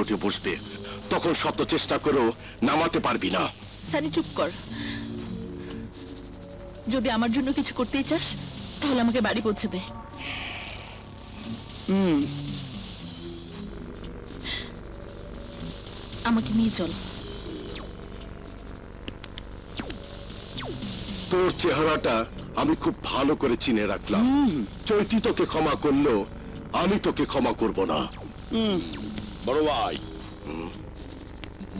উঠে বসবে, তখন শত চেষ্টা করেও নামাতে পারবি না। সানি চুপ কর। যদি আমার জন্য কিছু করতেই চাস তাহলে আমাকে বাড়ি পৌঁছে দে। আমাকে নিয়ে চল। তোর চেহারাটা আমি খুব ভালো করে চিনে রাখলাম। চৈতি তোকে ক্ষমা করলেও আমি তোকে ক্ষমা করব না। বড় ভাই,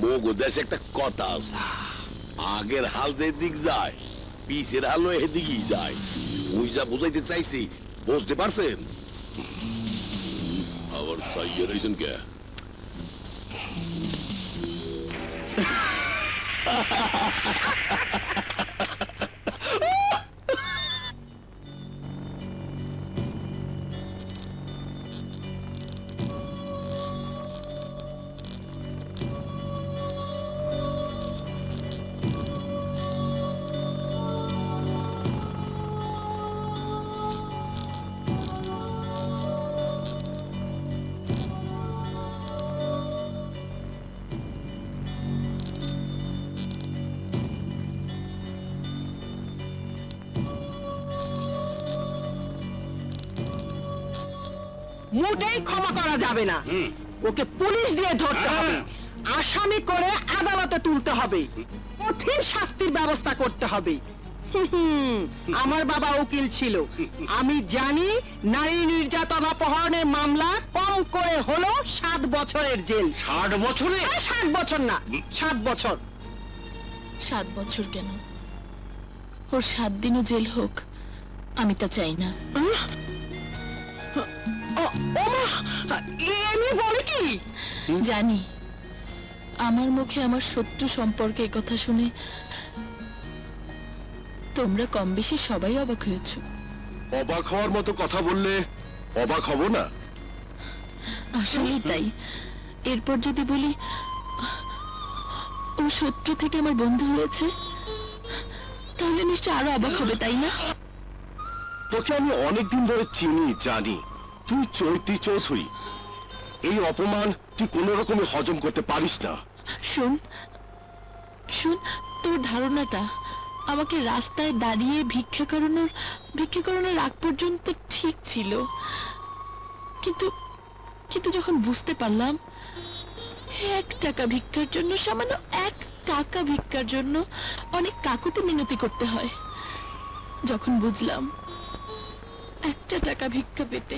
মোগো দেশে একটা কথা আছে, আগের হাল যেদিক যায় পিছের হালও এদিকেই যায়। ওই যা বুঝাইতে চাইছি বুঝতে পারছেন? আবার সাইয়ে রয়েছেন কে? মোটেই ক্ষমা করা যাবে না। ওকে পুলিশ দিয়ে ধরতে হবে, আসামি করে আদালতে তুলতে হবে, কঠিন শাস্তির ব্যবস্থা করতে হবে। আমার বাবা উকিল ছিল, আমি জানি নারী নির্যাতন অপহরণের মামলা কম করে হলো 7 বছরের জেল। 60 বছরে? 7 বছর না, 7 বছর। 7 বছর কেন, ওর 7 দিনও জেল হোক, আমি তা চাই না। জানি আমার মুখে আমার শত্রু সম্পর্কে কথা শুনে তোমরা কম বেশি সবাই অবাক হয়েছ। অবাক হওয়ার মতো কথা বললে অবাক হব না? আসলেই তাই। এরপর যদি বলি ও শত্রু থেকে আমার বন্ধু হয়েছে, তাহলে নিশ্চয় আরো অবাক হবে, তাই না? তোকে আমি অনেকদিন ধরে চিনি, জানি তুই চৈতি চৌধুরী। এই অপমান তুই কোন রকমে হজম করতে পারিস না। শুন শুন, তোর ধারণাটা আমাকে রাস্তায় দাঁড়িয়ে ভিক্ষা করানোর আগ পর্যন্ত ঠিক ছিল, কিন্তু কিন্তু যখন বুঝতে পারলাম 1 টাকা ভিক্ষার জন্য, সামান্য 1 টাকা ভিক্ষার জন্য অনেক কাকুতি মিনতি করতে হয়, যখন বুঝলাম 1 টাকা ভিক্ষা পেতে